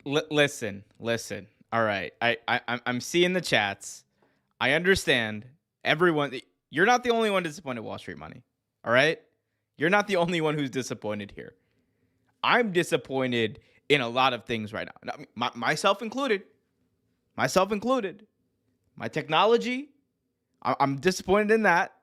listen. All right, I'm seeing the chats. I understand everyone. You're not the only one disappointed in Wall Street Money. All right, you're not the only one who's disappointed here. I'm disappointed in a lot of things right now, myself included. Myself included. My technology, I'm disappointed in that.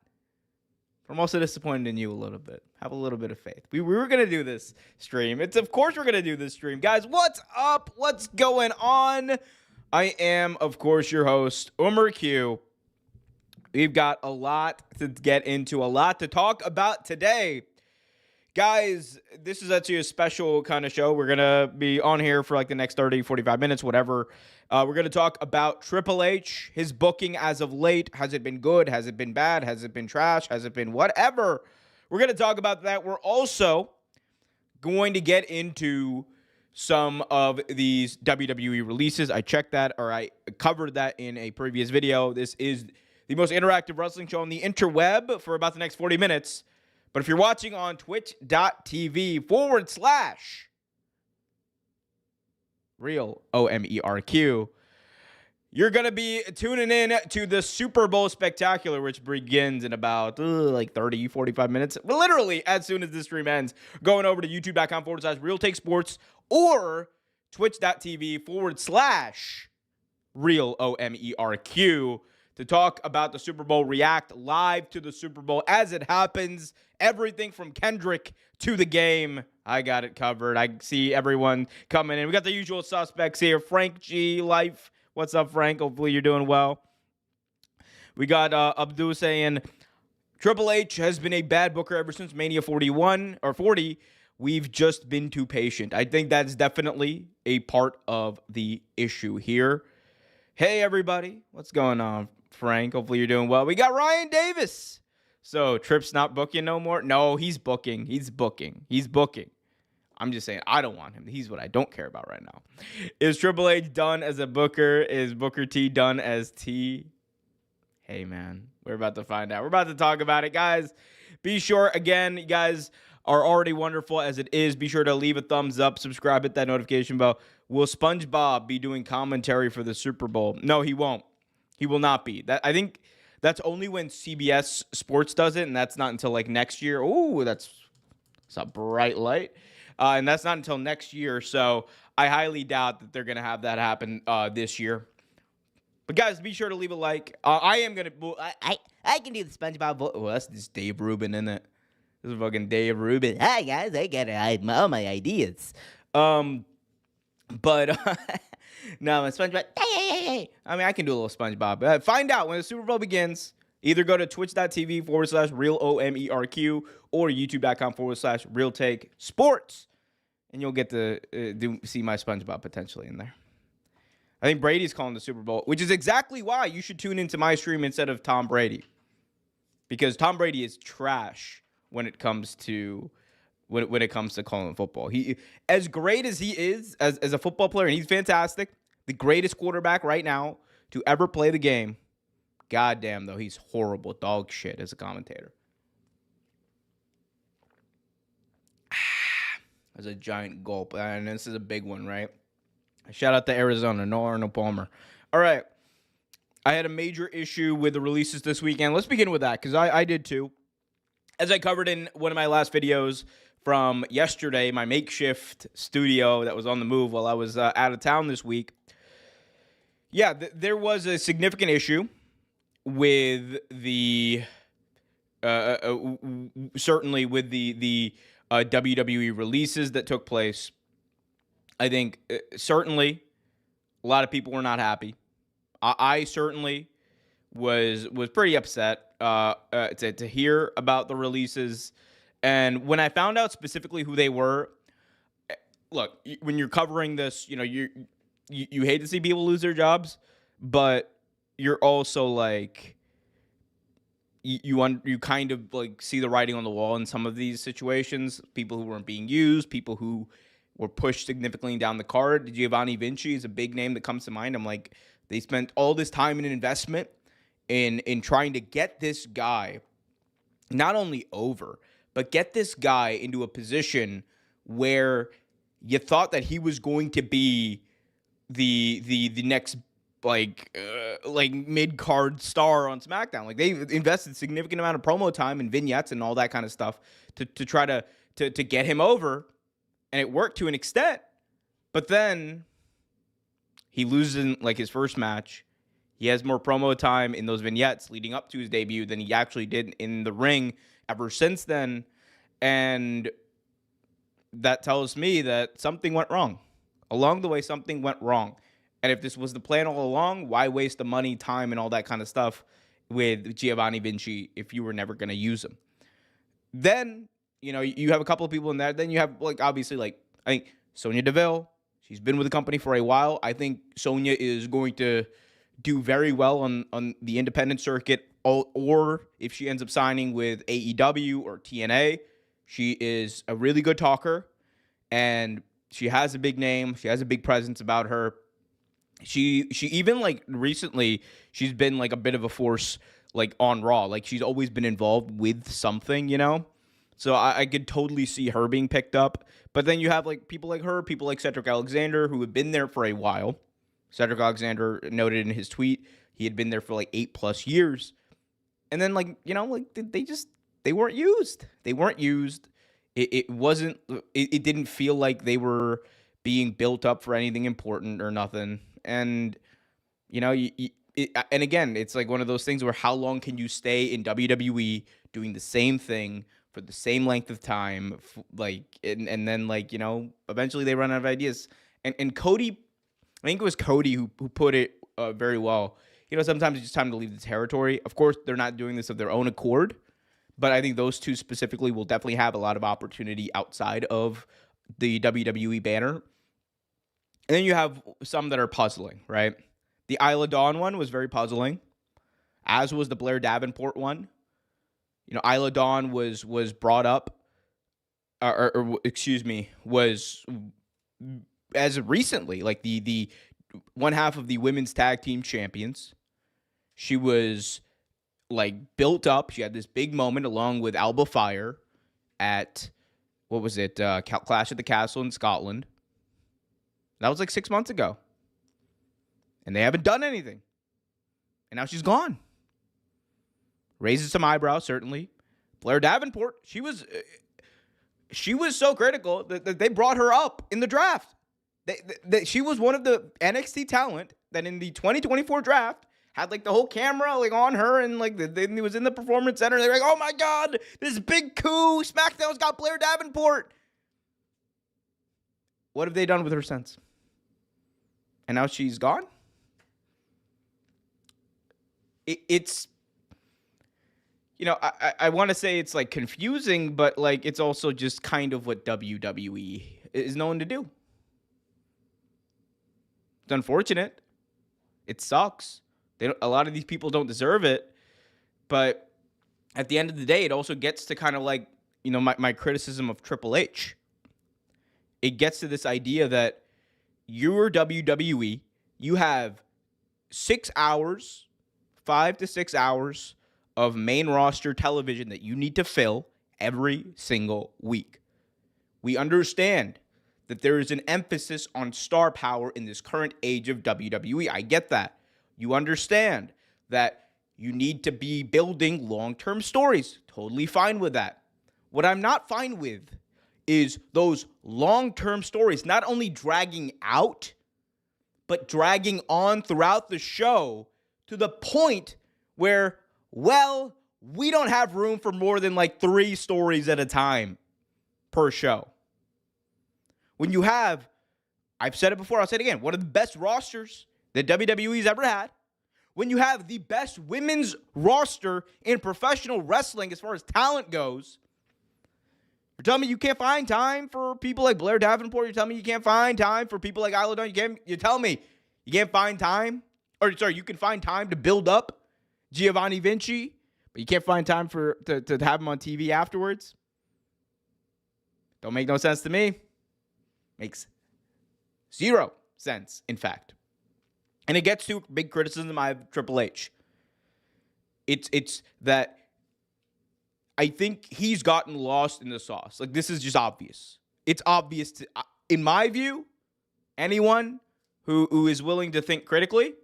I'm also disappointed in you a little bit. Have a little bit of faith. We were going to do this stream. Of course we're going to do this stream. Guys, what's up? What's going on? I am, of course, your host, Omer Q. We've got a lot to get into, a lot to talk about today. Guys, this is actually a special kind of show. We're going to be on here for like the next 30, 45 minutes, whatever. We're going to talk about Triple H, his booking as of late. Has it been good? Has it been bad? Has it been trash? Has it been whatever? We're going to talk about that. We're also going to get into some of these WWE releases. I checked that, or I covered that in a previous video. This is the most interactive wrestling show on the interweb for about the next 40 minutes. But if you're watching on twitch.tv/real OMERQ, you're going to be tuning in to the Super Bowl Spectacular, which begins in about like 30, 45 minutes. Literally, as soon as this stream ends, going over to youtube.com/Real Take Sports or twitch.tv/Real OMERQ to talk about the Super Bowl, react live to the Super Bowl as it happens. Everything from Kendrick to the game. I got it covered. I see everyone coming in. We got the usual suspects here. Frank G. Life. What's up, Frank? Hopefully you're doing well. We got Abdul saying, Triple H has been a bad booker ever since Mania 41 or 40. We've just been too patient. I think that's definitely a part of the issue here. Hey, everybody. What's going on, Frank? Hopefully you're doing well. We got Ryan Davis. So, Tripp's not booking no more? No, he's booking. He's booking. I'm just saying, I don't want him. He's what I don't care about right now. Is Triple H done as a booker? Is Booker T done as T? Hey, man, we're about to find out. We're about to talk about it, guys. Be sure, again, you guys are already wonderful as it is. Be sure to leave a thumbs up, subscribe, hit that notification bell. Will SpongeBob be doing commentary for the Super Bowl? No, he won't. He will not be. I think that's only when CBS Sports does it, and that's not until like next year. Ooh, that's a bright light. And that's not until next year, so I highly doubt that they're going to have that happen this year. But guys, be sure to leave a like. I am going to... I can do the SpongeBob voice. Oh, that's just Dave Rubin, isn't it? This is fucking Dave Rubin. Hi, guys. I got all my ideas. But... no, SpongeBob... Hey. I mean, I can do a little SpongeBob. Find out when the Super Bowl begins. Either go to twitch.tv/Real OMERQ or youtube.com/Real Take Sports. And you'll get to see my SpongeBob potentially in there. I think Brady's calling the Super Bowl, which is exactly why you should tune into my stream instead of Tom Brady. Because Tom Brady is trash when it comes to calling football. He, as great as he is as a football player, and he's fantastic, the greatest quarterback right now to ever play the game. Goddamn, though, he's horrible, dog shit as a commentator. That's a giant gulp, and this is a big one, right? Shout out to Arizona, no Arnold Palmer. All right, I had a major issue with the releases this weekend. Let's begin with that, because I did too. As I covered in one of my last videos from yesterday, my makeshift studio that was on the move while I was out of town this week. Yeah, there was a significant issue with the certainly with the WWE releases that took place. I think certainly a lot of people were not happy. I certainly was pretty upset to hear about the releases, and when I found out specifically who they were. Look, when you're covering this, you know you hate to see people lose their jobs, but you're also like you kind of like see the writing on the wall in some of these situations. People who weren't being used, people who were pushed significantly down the card. Giovanni Vinci is a big name that comes to mind. I'm like, they spent all this time and investment in trying to get this guy not only over, but get this guy into a position where you thought that he was going to be the next like mid card star on SmackDown. Like they invested significant amount of promo time and vignettes and all that kind of stuff to try to get him over, and it worked to an extent. But then he loses in like his first match. He has more promo time in those vignettes leading up to his debut than he actually did in the ring ever since then. And that tells me that something went wrong. Along the way, something went wrong. And if this was the plan all along, why waste the money, time, and all that kind of stuff with Giovanni Vinci if you were never going to use him? Then, you have a couple of people in there. Then you have, like, obviously, like, I think Sonya Deville. She's been with the company for a while. I think Sonya is going to do very well on the independent circuit, or if she ends up signing with AEW or TNA. She is a really good talker, and she has a big name. She has a big presence about her. She even, like, recently, she's been, like, a bit of a force, like, on Raw. Like, she's always been involved with something, So I could totally see her being picked up. But then you have, like, people like her, people like Cedric Alexander, who have been there for a while. Cedric Alexander noted in his tweet he had been there for, like, 8+ years. And then, like, they weren't used. They weren't used. It wasn't, it didn't feel like they were being built up for anything important or nothing. And, and again, it's like one of those things where how long can you stay in WWE doing the same thing for the same length of time? And then, like, eventually they run out of ideas. And Cody, I think it was Cody who put it very well. Sometimes it's just time to leave the territory. Of course, they're not doing this of their own accord. But I think those two specifically will definitely have a lot of opportunity outside of the WWE banner. And then you have some that are puzzling, right? The Isla Dawn one was very puzzling, as was the Blair Davenport one. Isla Dawn was brought up, was as recently, like the one half of the women's tag team champions. She was, like, built up. She had this big moment along with Alba Fire at, what was it, Clash at the Castle in Scotland. That was like 6 months ago. And they haven't done anything. And now she's gone. Raises some eyebrows, certainly. Blair Davenport, she was so critical that they brought her up in the draft. She was one of the NXT talent that in the 2024 draft had, like, the whole camera, like, on her, and, like, it was in the Performance Center. They were like, oh, my God, this big coup. SmackDown's got Blair Davenport. What have they done with her since? And now she's gone? It's, I want to say it's, like, confusing, but, like, it's also just kind of what WWE is known to do. It's unfortunate. It sucks. A lot of these people don't deserve it, but at the end of the day, it also gets to kind of, like, my criticism of Triple H. It gets to this idea that you're WWE, you have 6 hours, 5 to 6 hours of main roster television that you need to fill every single week. We understand that there is an emphasis on star power in this current age of WWE. I get that. You understand that you need to be building long-term stories. Totally fine with that. What I'm not fine with is those long-term stories not only dragging out, but dragging on throughout the show to the point where, well, we don't have room for more than, like, 3 stories at a time per show. When you have, I've said it before, I'll say it again, one of the best rosters that WWE's ever had, when you have the best women's roster in professional wrestling as far as talent goes, you're telling me you can't find time for people like Blair Davenport? You're telling me you can't find time for people like Isla Dawn? You're telling me you can't find time? Or, sorry, you can find time to build up Giovanni Vinci, but you can't find time to have him on TV afterwards? Don't make no sense to me. Makes 0 sense, in fact. And it gets to big criticism I have of Triple H. It's that I think he's gotten lost in the sauce. Like, this is just obvious. It's obvious in my view, anyone who is willing to think critically,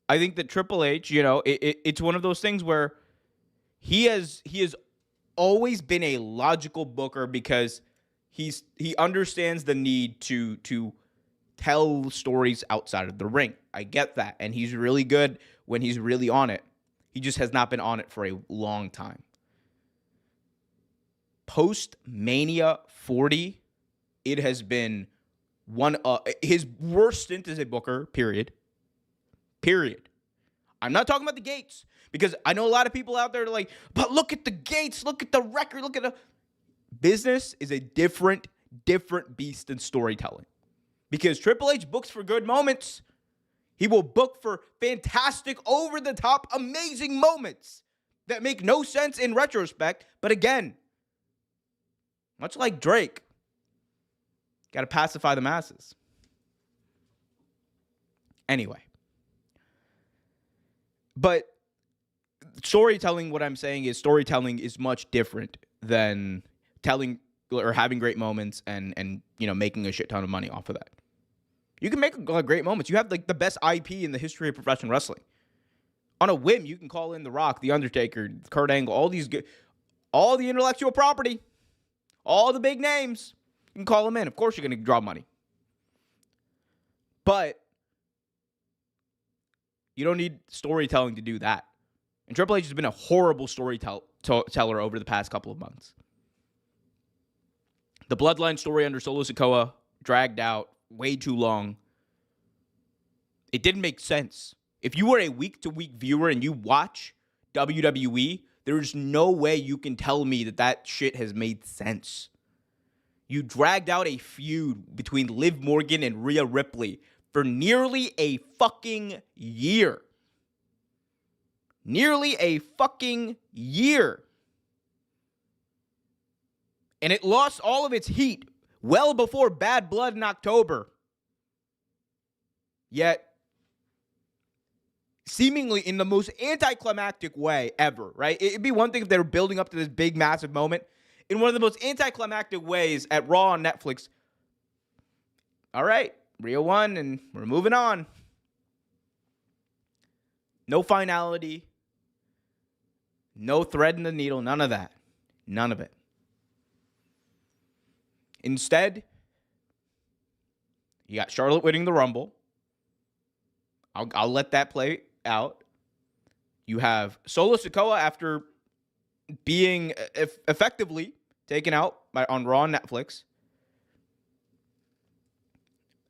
I think that Triple H, it's one of those things where he has always been a logical booker because he understands the need to tell stories outside of the ring. I get that, and he's really good when he's really on it. He just has not been on it for a long time. Post Mania 40, it has been one his worst stint as a booker, period. I'm not talking about the gates, because I know a lot of people out there are like, but look at the gates, look at the record, look at the... Business is a different beast than storytelling. Because Triple H books for good moments. He will book for fantastic, over-the-top, amazing moments that make no sense in retrospect. But again, much like Drake, got to pacify the masses. Anyway. But storytelling, what I'm saying is storytelling is much different than telling or having great moments and making a shit ton of money off of that. You can make great moments. You have like the best IP in the history of professional wrestling. On a whim, you can call in The Rock, The Undertaker, Kurt Angle, all the intellectual property, all the big names. You can call them in. Of course, you're going to draw money. But you don't need storytelling to do that. And Triple H has been a horrible storyteller over the past couple of months. The Bloodline story under Solo Sikoa dragged out way too long. It didn't make sense. If you were a week-to-week viewer and you watch WWE, there's no way you can tell me that shit has made sense. You dragged out a feud between Liv Morgan and Rhea Ripley for nearly a fucking year. Nearly a fucking year. And it lost all of its heat well before Bad Blood in October. Yet, seemingly in the most anticlimactic way ever, right? It'd be one thing if they were building up to this big, massive moment. In one of the most anticlimactic ways at Raw on Netflix. All right, Rhea won, and we're moving on. No finality. No thread in the needle. None of that. None of it. Instead, you got Charlotte winning the Rumble. I'll let that play out. You have Solo Sikoa after being effectively taken out on Raw and Netflix.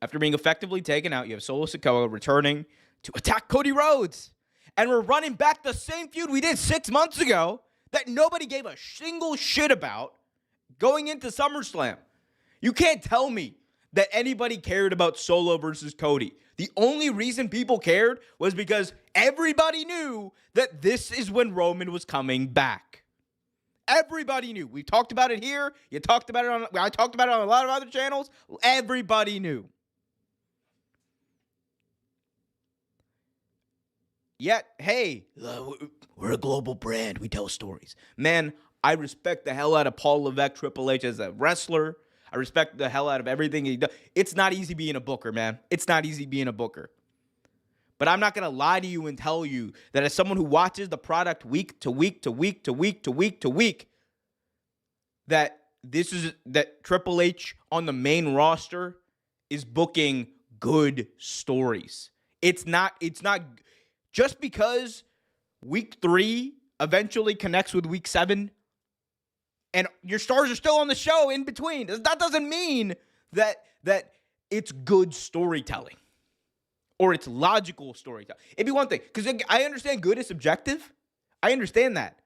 After being effectively taken out, you have Solo Sikoa returning to attack Cody Rhodes. And we're running back the same feud we did 6 months ago that nobody gave a single shit about going into SummerSlam. You can't tell me that anybody cared about Solo versus Cody. The only reason people cared was because everybody knew that this is when Roman was coming back. Everybody knew. We talked about it here. I talked about it on a lot of other channels. Everybody knew. Yet, hey, we're a global brand. We tell stories. Man, I respect the hell out of Paul Levesque, Triple H as a wrestler. I respect the hell out of everything he does. It's not easy being a booker, man. It's not easy being a booker. But I'm not going to lie to you and tell you that as someone who watches the product week to week to week to week to week to week, that Triple H on the main roster is booking good stories. It's not just because week 3 eventually connects with week 7 and your stars are still on the show in between. That doesn't mean that it's good storytelling or it's logical storytelling. It'd be one thing, because I understand good is subjective. I understand that.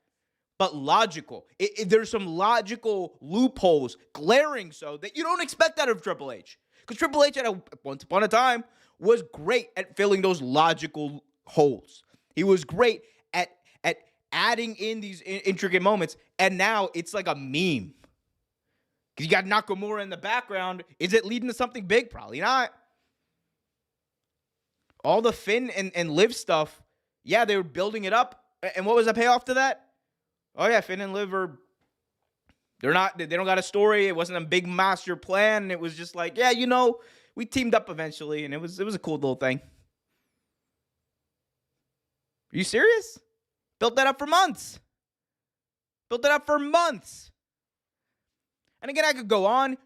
But logical. There's some logical loopholes, glaring so, that you don't expect out of Triple H. Because Triple H, once upon a time, was great at filling those logical holes. He was great at adding in these intricate moments, and now it's like a meme. Because you got Nakamura in the background. Is it leading to something big? Probably not. All the Finn and Liv stuff, yeah, they were building it up. And what was the payoff to that? Oh, yeah, Finn and Liv are They don't got a story. It wasn't a big master plan. It was just like, yeah, we teamed up eventually, and it was a cool little thing. Are you serious? Built that up for months. And again, I could go on.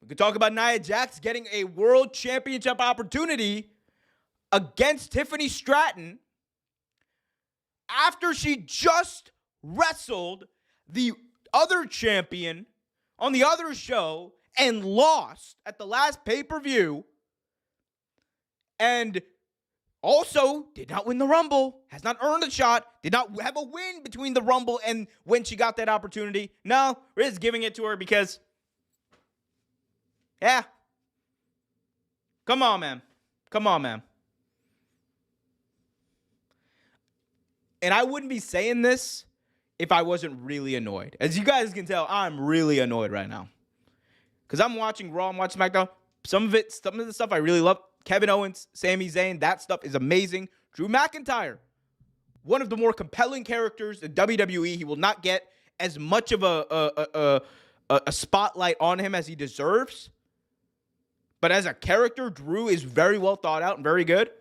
We could talk about Nia Jax getting a world championship opportunity against Tiffany Stratton after she just wrestled the other champion on the other show and lost at the last pay-per-view, and also did not win the Rumble, has not earned a shot, did not have a win between the Rumble and when she got that opportunity. No, we're just giving it to her because, yeah. Come on, man. And I wouldn't be saying this if I wasn't really annoyed. As you guys can tell, I'm really annoyed right now. Because I'm watching Raw, I'm watching SmackDown. Some of the stuff I really love. Kevin Owens, Sami Zayn, that stuff is amazing. Drew McIntyre, one of the more compelling characters in WWE. He will not get as much of a spotlight on him as he deserves. But as a character, Drew is very well thought out and very good.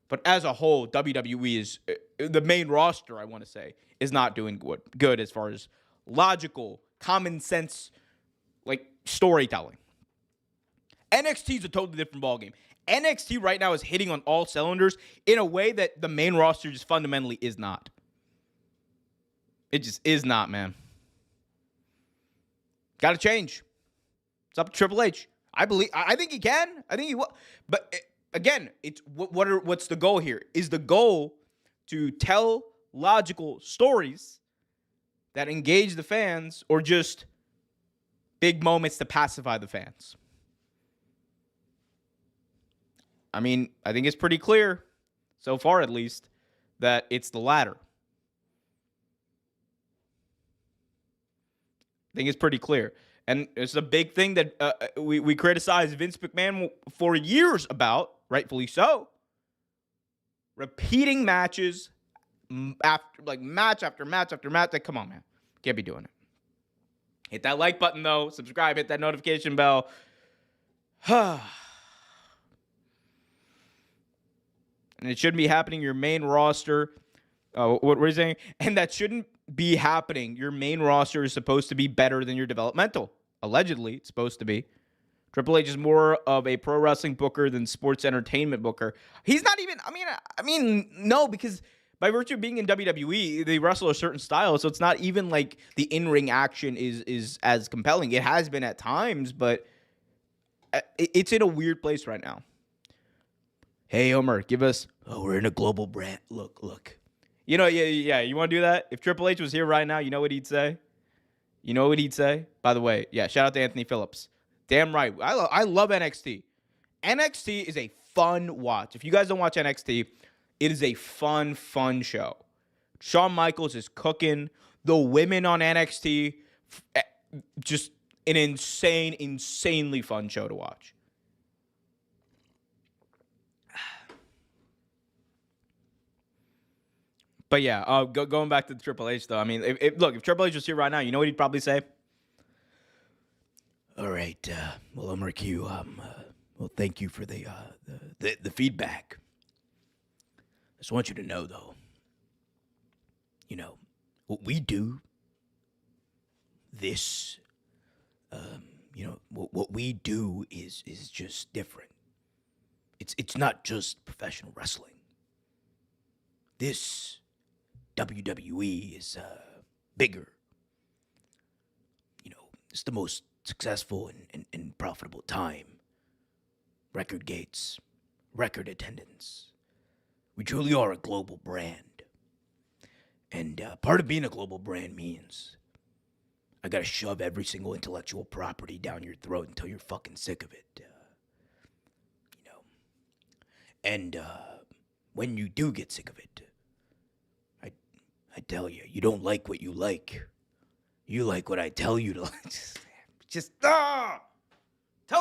But as a whole, WWE is, the main roster, I want to say, is not doing good as far as logical, common sense, like storytelling. NXT is a totally different ballgame. NXT right now is hitting on all cylinders in a way that the main roster just fundamentally is not. It just is not, man. Got to change. It's up to Triple H. I think he can. I think he will. But again, it's what's the goal here? Is the goal to tell logical stories that engage the fans, or just big moments to pacify the fans? I mean, I think it's pretty clear, so far at least, that it's the latter. I think it's pretty clear. And it's a big thing that we criticized Vince McMahon for years about, rightfully so. Repeating matches match after match after match. Like, come on, man. Can't be doing it. Hit that like button, though. Subscribe. Hit that notification bell. And it shouldn't be happening. Your main roster. What were you saying? And that shouldn't be happening. Your main roster is supposed to be better than your developmental. Allegedly, it's supposed to be. Triple H is more of a pro wrestling booker than sports entertainment booker. He's not even, I mean, no, because by virtue of being in WWE, they wrestle a certain style, so it's not even like the in-ring action is as compelling. It has been at times, but it's in a weird place right now. Hey, Omer, give us, we're in a global brand. Look. You know, yeah, you want to do that? If Triple H was here right now, you know what he'd say? By the way, yeah, shout out to Anthony Phillips. Damn right. I love NXT. NXT is a fun watch. If you guys don't watch NXT, it is a fun show. Shawn Michaels is cooking. The women on NXT, just an insanely fun show to watch. But yeah, going back to the Triple H, though. I mean, if Triple H was here right now, you know what he'd probably say? All right, well, Omer Q, well, thank you for the feedback. I just want you to know, though, you know, what we do, this, you know, what we do is just different. It's not just professional wrestling. This WWE is bigger. You know, it's the most successful and profitable time. Record gates, record attendance. We truly are a global brand. And part of being a global brand means I gotta shove every single intellectual property down your throat until you're fucking sick of it. You know. And when you do get sick of it, I tell you, you don't like what you like. You like what I tell you to like. Just tell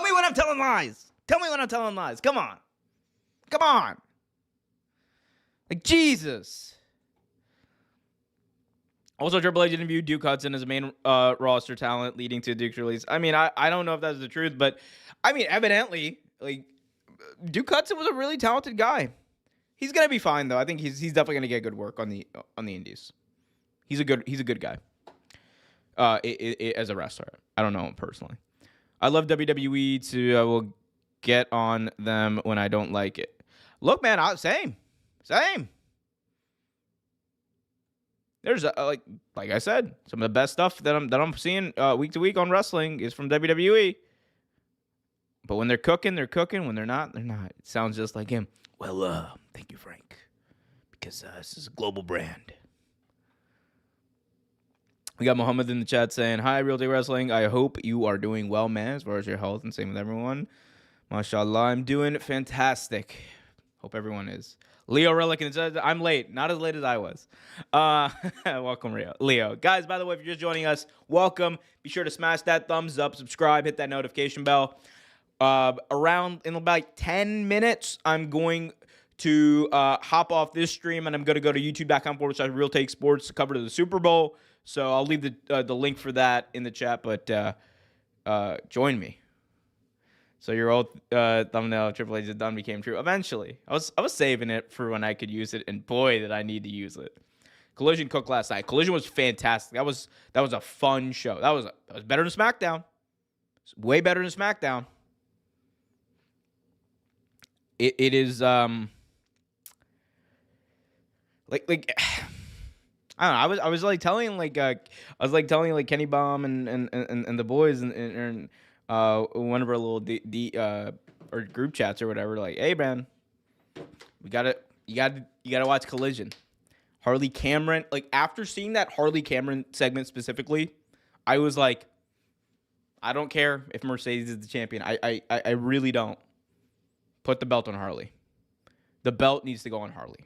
me when I'm telling lies. Come on. Like, Jesus. Also, Triple H interviewed Duke Hudson as a main roster talent, leading to Duke's release. I mean, I don't know if that's the truth, but I mean, evidently, like Duke Hudson was a really talented guy. He's gonna be fine though. I think he's definitely gonna get good work on the Indies. He's a good guy. As a wrestler, I don't know him personally. I love WWE too. I will get on them when I don't like it. Look, man, same. There's like I said, some of the best stuff that I'm seeing week to week on wrestling is from WWE. But when they're cooking, they're cooking. When they're not, they're not. It sounds just like him. Well, thank you, Frank, because this is a global brand. We got Muhammad in the chat saying, "Hi, Real Day Wrestling. I hope you are doing well, man, as far as your health, and same with everyone. Mashallah, I'm doing fantastic. Hope everyone is." Leo Relic in the chat. I'm late. Not as late as I was. Welcome, Leo. Guys, by the way, if you're just joining us, welcome. Be sure to smash that thumbs up, subscribe, hit that notification bell. Around in about 10 minutes, I'm going to hop off this stream, and I'm going to go to youtube.com/Real Take Sports to cover the Super Bowl. So I'll leave the link for that in the chat, but join me. So your old thumbnail Triple H is done became true. Eventually, I was saving it for when I could use it, and boy, did I need to use it. Collision cooked last night. Collision was fantastic. That was a fun show. That was better than SmackDown. It's way better than SmackDown. It is like I don't know. I was like telling like Kenny Baum and the boys and one of our little or group chats or whatever. Like, hey man, you gotta watch Collision. Harley Cameron. Like after seeing that Harley Cameron segment specifically, I was like, I don't care if Mercedes is the champion. I really don't. Put the belt on Harley. The belt needs to go on Harley.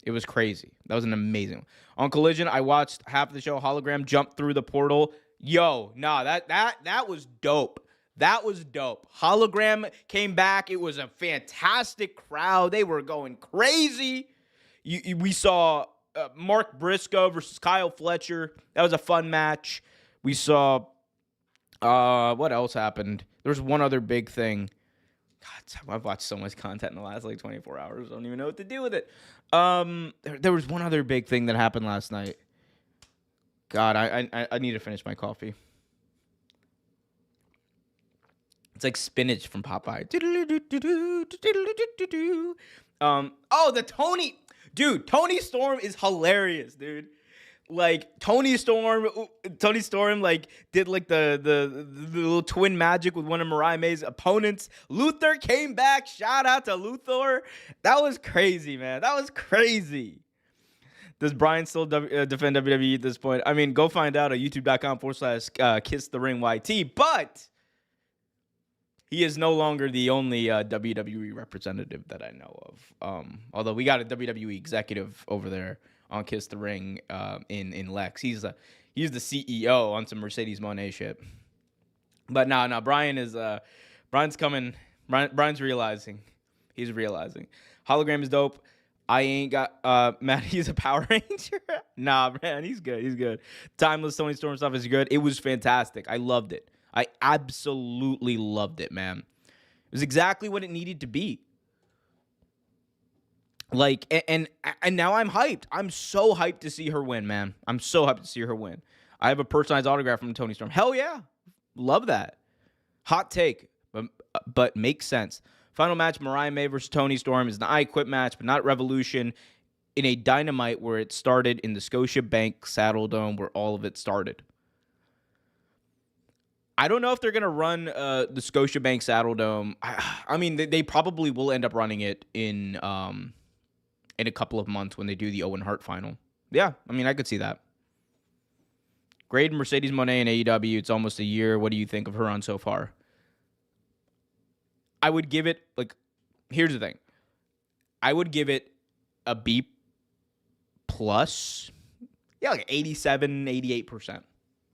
It was crazy. That was an amazing one. On Collision, I watched half of the show. Hologram jump through the portal. Yo, nah, that was dope. That was dope. Hologram came back. It was a fantastic crowd. They were going crazy. We saw Mark Briscoe versus Kyle Fletcher. That was a fun match. We saw what else happened? There was one other big thing. God, I've watched so much content in the last like 24 hours. I don't even know what to do with it. There was one other big thing that happened last night. God, I need to finish my coffee. It's like spinach from Popeye. The Tony Storm is hilarious, dude. Like Tony Storm like did like the little twin magic with one of Mariah May's opponents. Luther came back. Shout out to Luther. That was crazy, man. That was crazy. Does Brian still defend WWE at this point? I mean, go find out at youtube.com/KissTheRingYT. But he is no longer the only WWE representative that I know of. Although we got a WWE executive over there on Kiss the Ring in Lex. He's the CEO on some Mercedes Moné shit. But no, Brian's coming. Brian's realizing. He's realizing. Hologram is dope. I ain't got Matt, he's a Power Ranger. Nah, man, he's good. Timeless Tony Storm stuff is good. It was fantastic. I loved it. I absolutely loved it, man. It was exactly what it needed to be. Like, and now I'm hyped. I'm so hyped to see her win, man. I'm so hyped to see her win. I have a personalized autograph from Tony Storm. Hell yeah. Love that. Hot take, but makes sense. Final match, Mariah May versus Tony Storm is an I Quit match, but not Revolution, in a Dynamite where it started in the Scotiabank Saddle Dome where all of it started. I don't know if they're going to run the Scotiabank Saddle Dome. I mean, they probably will end up running it in a couple of months when they do the Owen Hart final. Yeah, I mean, I could see that. Grade Mercedes Moné in AEW. It's almost a year. What do you think of her on so far? I would give it, like, here's the thing. I would give it a B plus. Yeah, like 87, 88%.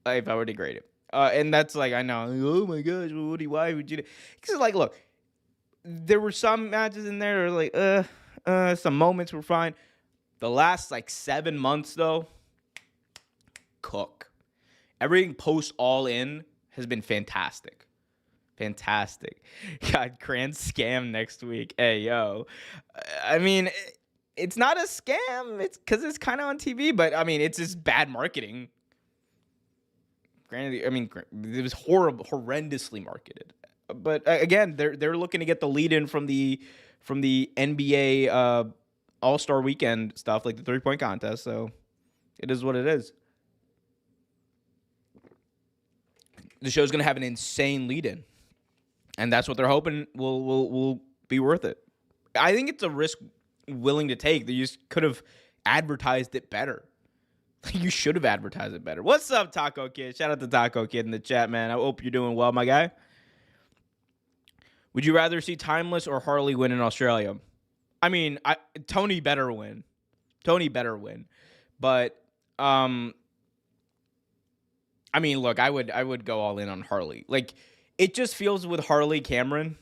If I were to grade it. And that's like, I know, oh my gosh, why would you do? Because, like, look, there were some matches in there that were like, some moments were fine. The last, like, 7 months, though, cook. Everything post All In has been fantastic. Fantastic. God, grand scam next week. Hey, yo. I mean, it's not a scam. It's because it's kind of on TV, but I mean, it's just bad marketing. Granted, I mean, it was horrendously marketed. But again, they're looking to get the lead in from the NBA All-Star Weekend stuff, like the 3-point contest. So it is what it is. The show's gonna have an insane lead in, and that's what they're hoping will be worth it. I think it's a risk willing to take. They just could have advertised it better. You should have advertised it better. What's up, Taco Kid? Shout out to Taco Kid in the chat, man. I hope you're doing well, my guy. Would you rather see Timeless or Harley win in Australia? I mean, Tony better win. Tony better win. But I mean, look, I would go all in on Harley. Like, it just feels with Harley Cameron,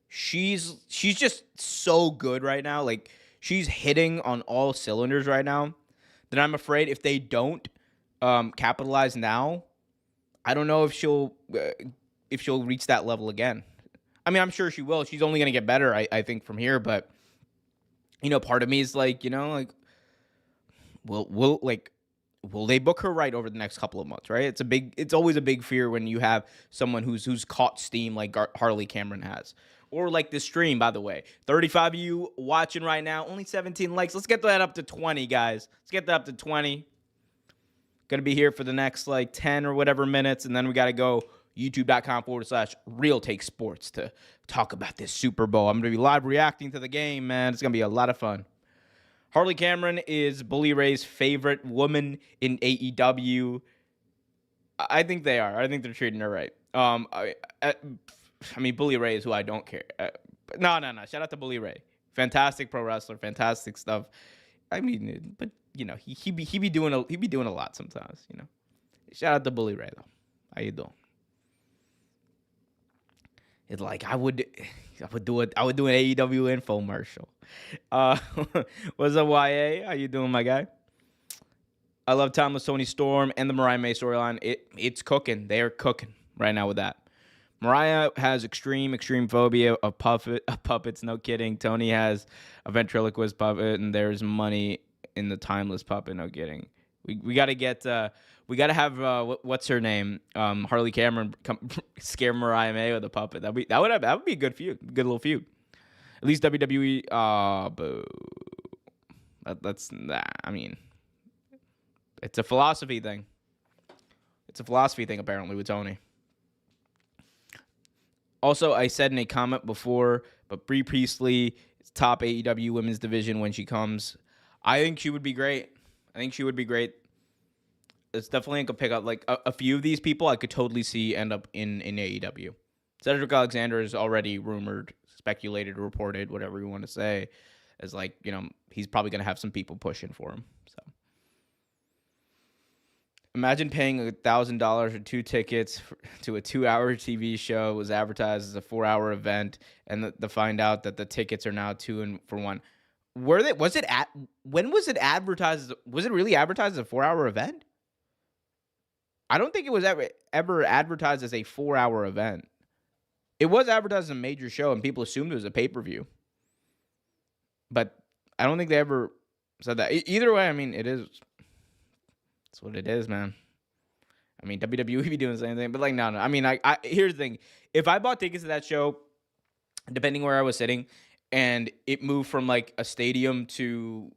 she's just so good right now. Like, she's hitting on all cylinders right now. That I'm afraid if they don't capitalize now, I don't know if she'll reach that level again. I mean, I'm sure she will. She's only going to get better, I think, from here. But, you know, part of me is like, you know, like, will they book her right over the next couple of months, right? It's always a big fear when you have someone who's caught steam like Harley Cameron has. Or like this stream, by the way. 35 of you watching right now. Only 17 likes. Let's get that up to 20, guys. Let's get that up to 20. Going to be here for the next like 10 or whatever minutes. And then we got to go youtube.com/Real Take Sports to talk about this Super Bowl. I'm going to be live reacting to the game, man. It's going to be a lot of fun. Harley Cameron is Bully Ray's favorite woman in AEW. I think they are. I think they're treating her right. I mean, Bully Ray is who I don't care. No. Shout out to Bully Ray. Fantastic pro wrestler. Fantastic stuff. I mean, but you know, he be doing a lot sometimes. You know. Shout out to Bully Ray though. How you doing? It's like I would do an AEW infomercial. What's up, YA? How you doing, my guy? I love Timeless Tony Storm and the Mariah May storyline. It's cooking. They are cooking right now with that. Mariah has extreme phobia of puppets. No kidding. Tony has a ventriloquist puppet, and there's money in the Timeless puppet. No kidding. We got to get. We got to have what's her name? Harley Cameron scare Mariah May with a puppet. That would be a good feud. Good little feud. At least WWE. Boo. That's nah. I mean, it's a philosophy thing. It's a philosophy thing apparently with Tony. Also, I said in a comment before, but Brie Priestley is top AEW women's division when she comes. I think she would be great. It's definitely like a pickup. Like a few of these people I could totally see end up in AEW. Cedric Alexander is already rumored, speculated, reported, whatever you want to say, as like, you know, he's probably going to have some people pushing for him. So imagine paying $1,000 or 2 tickets to a 2-hour TV show, was advertised as a 4-hour event, and to find out that the tickets are now 2 for 1. When was it advertised? Was it really advertised as a 4-hour event? I don't think it was ever advertised as a 4-hour event. It was advertised as a major show, and people assumed it was a pay-per-view. But I don't think they ever said that. Either way, I mean, it is. It's what it is, man. I mean, WWE be doing the same thing, but like, no. I mean, I here's the thing. If I bought tickets to that show, depending where I was sitting, and it moved from like a stadium to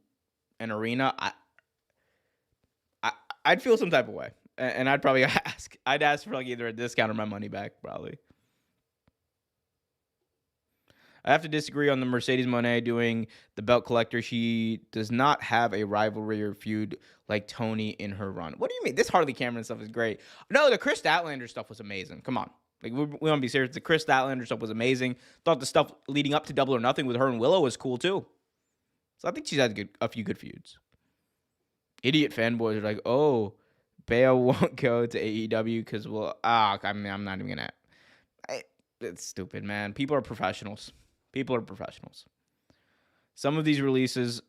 an arena, I'd feel some type of way. And I'd probably ask for like either a discount or my money back, probably. I have to disagree on the Mercedes Moné doing the belt collector. She does not have a rivalry or feud like Tony in her run. What do you mean? This Harley Cameron stuff is great. No, the Chris Statlander stuff was amazing. Come on. Like, we want to be serious. The Chris Statlander stuff was amazing. Thought the stuff leading up to Double or Nothing with her and Willow was cool, too. So I think she's had a few good feuds. Idiot fanboys are like, oh, Bale won't go to AEW because I mean, I'm not even going to. It's stupid, man. People are professionals. Some of these releases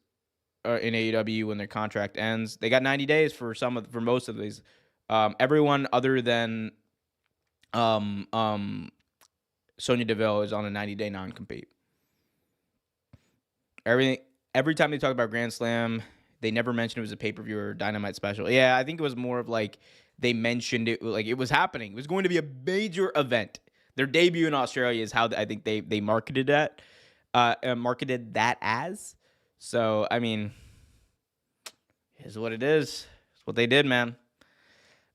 in AEW when their contract ends. They got 90 days for most of these. Everyone other than Sonya Deville is on a 90-day non-compete. Every time they talk about Grand Slam, they never mentioned it was a pay-per-view or Dynamite special. Yeah, I think it was more of like they mentioned it like it was happening. It was going to be a major event. Their debut in Australia is how I think they marketed that as. So, I mean, here's what it is. It's what they did, man.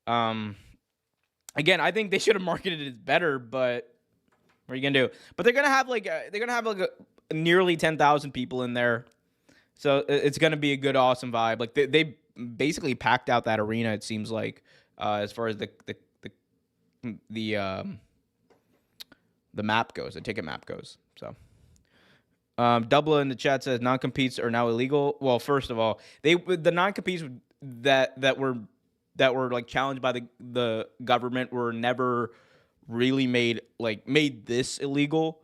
Again, I think they should have marketed it better, but what are you gonna do? But they're gonna have nearly 10,000 people in there, so it's gonna be a good, awesome vibe. Like they basically packed out that arena. It seems like as far as the map goes, the ticket map goes. So. Double in the chat says non-competes are now illegal. Well, first of all, the non-competes that were like challenged by the government were never really made this illegal.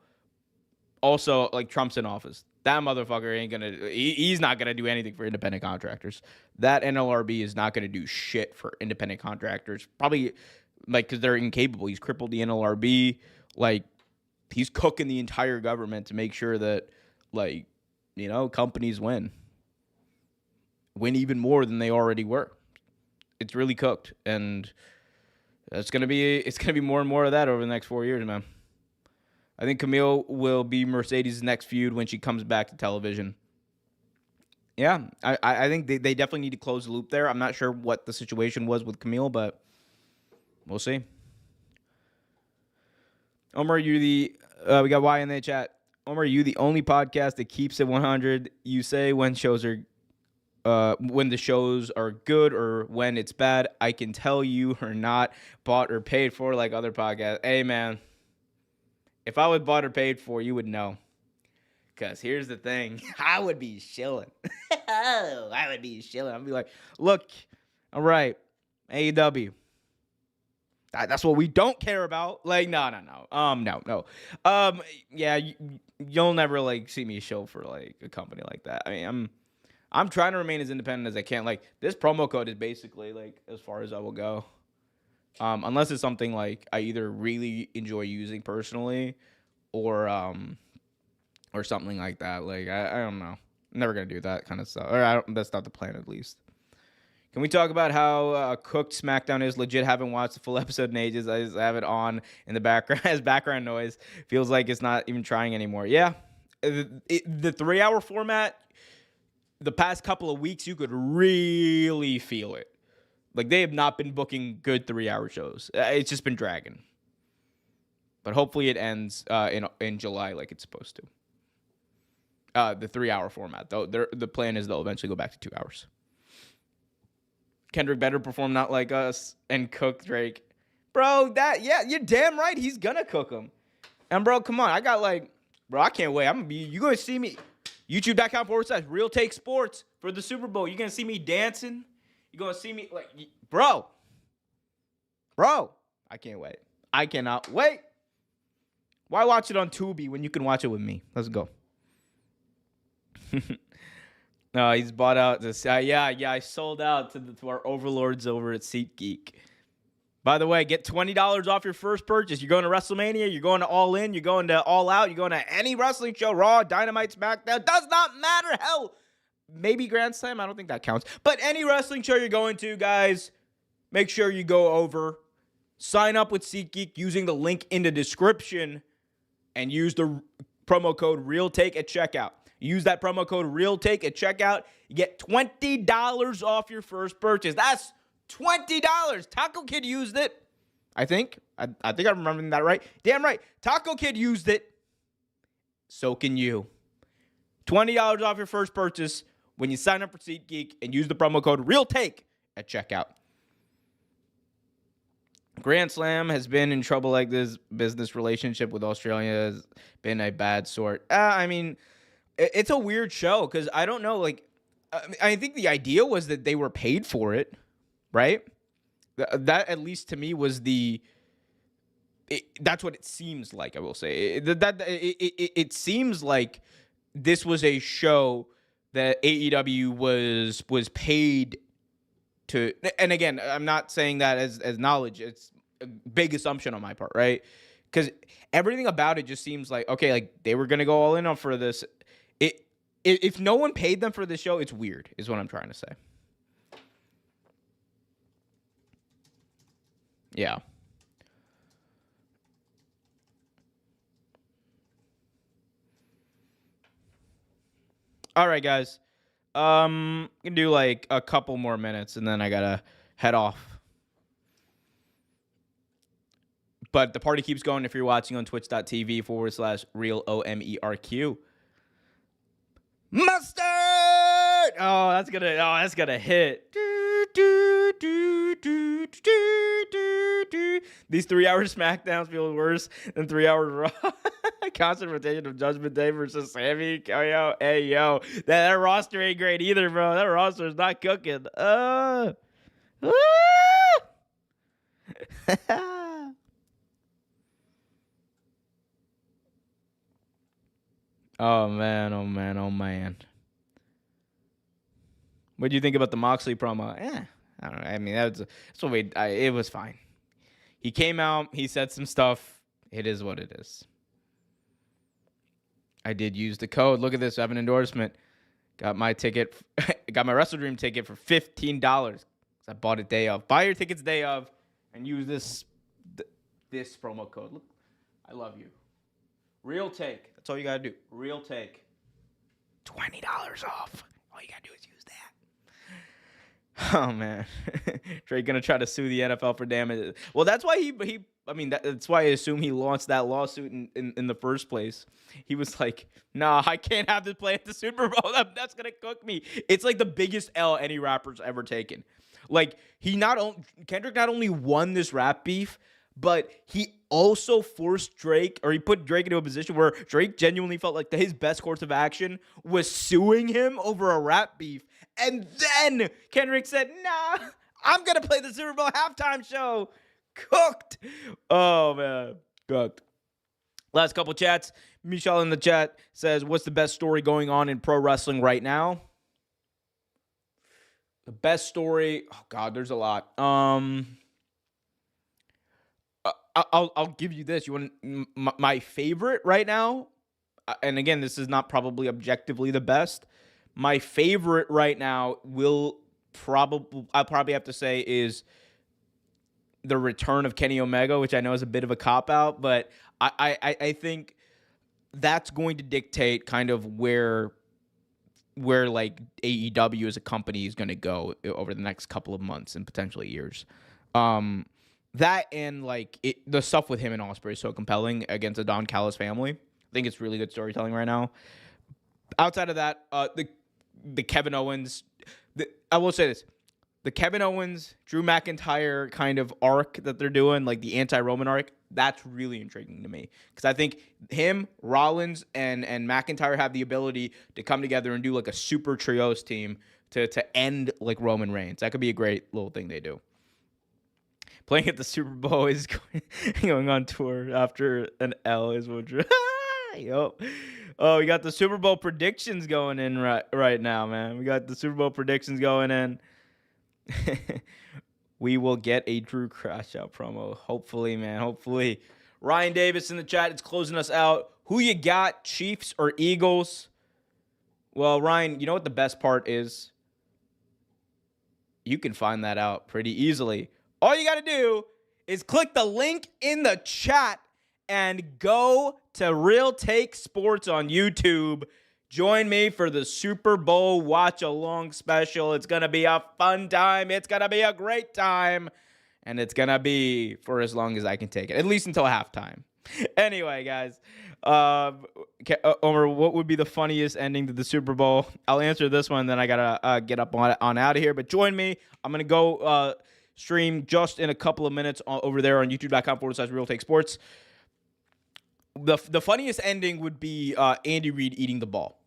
Also, like Trump's in office. That motherfucker ain't gonna. He's not gonna do anything for independent contractors. That NLRB is not gonna do shit for independent contractors. Probably because they're incapable. He's crippled the NLRB. He's cooking the entire government to make sure that companies win even more than they already were. It's really cooked, and it's gonna be more and more of that over the next 4 years, man. I think Camille will be Mercedes' next feud when she comes back to television. Yeah, I think they definitely need to close the loop there. I'm not sure what the situation was with Camille, but we'll see. Omer, we got Y in the chat. Omer, you the only podcast that keeps it 100. You say when the shows are good or when it's bad. I can tell you are not bought or paid for like other podcasts. Hey, man, if I was bought or paid for, you would know. Because here's the thing. I would be chilling. I would be chilling. I'd be like, look, all right, AEW. That's what we don't care about. No. No. Yeah, you'll never see me show for a company like that. I mean, I'm trying to remain as independent as I can. This promo code is basically as far as I will go. Unless it's something I either really enjoy using personally or something like that. I don't know. I'm never gonna do that kind of stuff. Or that's not the plan, at least. Can we talk about how cooked SmackDown is? Legit, haven't watched the full episode in ages. I just have it on in the background as background noise. Feels like it's not even trying anymore. Yeah, the 3-hour format, the past couple of weeks, you could really feel it. They have not been booking good 3-hour shows. It's just been dragging. But hopefully it ends in July like it's supposed to. The 3-hour format, though. The plan is they'll eventually go back to 2 hours. Kendrick better perform not like us and cook Drake. Bro, you're damn right he's gonna cook him. And bro, come on. I got bro, I can't wait. You're gonna see me, youtube.com/Real Take Sports for the Super Bowl. You're gonna see me dancing. You're gonna see me bro, I can't wait. I cannot wait. Why watch it on Tubi when you can watch it with me? Let's go. No, he's bought out this. I sold out to our overlords over at SeatGeek. By the way, get $20 off your first purchase. You're going to WrestleMania, you're going to All In, you're going to All Out, you're going to any wrestling show, Raw, Dynamite, SmackDown. Does not matter. Hell, maybe Grand Slam. I don't think that counts. But any wrestling show you're going to, guys, make sure you go over, sign up with SeatGeek using the link in the description, and use the promo code RealTake at checkout. Use that promo code RealTake at checkout. You get $20 off your first purchase. That's $20. Taco Kid used it. I think. I think I'm remembering that right. Damn right. Taco Kid used it. So can you. $20 off your first purchase when you sign up for SeatGeek and use the promo code RealTake at checkout. Grand Slam has been in trouble like this. Business relationship with Australia has been a bad sort. I mean, it's a weird show because I don't know. I think the idea was that they were paid for it, right? That at least to me was that's what it seems like. I will say it seems like this was a show that AEW was paid to, and again, I'm not saying that as knowledge. It's a big assumption on my part, right? Because everything about it just seems like, okay, like they were gonna go all in on for this. If no one paid them for the show, it's weird, is what I'm trying to say. Yeah. All right, guys. Can do like a couple more minutes and then I gotta head off. But the party keeps going if you're watching on twitch.tv/real OMERQ. Mustard! That's gonna hit. These 3-hour SmackDowns feel worse than 3 hours Raw. Constant rotation of Judgment Day versus Sammy. Hey, yo. That roster ain't great either, bro. That roster is not cooking. Oh, man. What do you think about the Moxley promo? I don't know. I mean, that's what it was fine. He came out. He said some stuff. It is what it is. I did use the code. Look at this. I have an endorsement. Got my ticket. Got my Wrestle Dream ticket for $15. I bought it day of. Buy your tickets day of and use this promo code. Look, I love you. Real Take. That's all you got to do. Real Take. $20 off. All you got to do is use that. Oh, man. Drake going to try to sue the NFL for damages. Well, that's why that's why I assume he launched that lawsuit in the first place. He was like, nah, I can't have this play at the Super Bowl. That's going to cook me. It's like the biggest L any rapper's ever taken. Like, Kendrick not only won this rap beef, but he also forced Drake, or he put Drake into a position where Drake genuinely felt like his best course of action was suing him over a rap beef. And then Kendrick said, nah, I'm going to play the Super Bowl halftime show. Cooked. Oh, man. Cooked. Last couple chats. Michelle in the chat says, what's the best story going on in pro wrestling right now? The best story. Oh, God, there's a lot. I'll give you this. You want my favorite right now? And again, this is not probably objectively the best. My favorite right now I'll probably have to say is the return of Kenny Omega, which I know is a bit of a cop-out, but I think that's going to dictate kind of where like AEW as a company is going to go over the next couple of months and potentially years. That and like the stuff with him and Ospreay is so compelling against the Don Callis family. I think it's really good storytelling right now. Outside of that, the Kevin Owens, I will say this. The Kevin Owens, Drew McIntyre kind of arc that they're doing, like the anti-Roman arc, that's really intriguing to me. Because I think him, Rollins, and McIntyre have the ability to come together and do like a super trios team to end like Roman Reigns. That could be a great little thing they do. Playing at the Super Bowl is going on tour after an L is what you're... Yup. Oh, we got the Super Bowl predictions going in right now, man. We got the Super Bowl predictions going in. We will get a Drew Crash Out promo. Hopefully, man. Hopefully. Ryan Davis in the chat. It's closing us out. Who you got, Chiefs or Eagles? Well, Ryan, you know what the best part is? You can find that out pretty easily. All you got to do is click the link in the chat and go to Real Take Sports on YouTube. Join me for the Super Bowl watch-along special. It's going to be a fun time. It's going to be a great time. And it's going to be for as long as I can take it, at least until halftime. Anyway, guys, Omer, what would be the funniest ending to the Super Bowl? I'll answer this one, then I got to get up on out of here. But join me. I'm going to go stream just in a couple of minutes over there on youtube.com/Real Take Sports. The funniest ending would be Andy Reid eating the ball.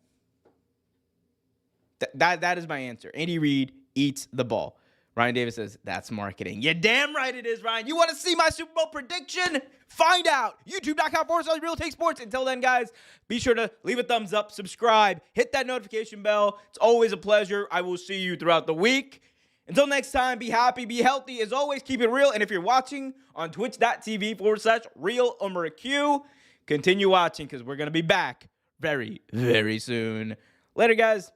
That is my answer. Andy Reid eats the ball. Ryan Davis says, that's marketing. You're damn right it is, Ryan. You want to see my Super Bowl prediction? Find out. YouTube.com/Real Take Sports. Until then, guys, be sure to leave a thumbs up, subscribe, hit that notification bell. It's always a pleasure. I will see you throughout the week. Until next time, be happy, be healthy. As always, keep it real. And if you're watching on twitch.tv/Real Omer Q, continue watching because we're going to be back very, very soon. Later, guys.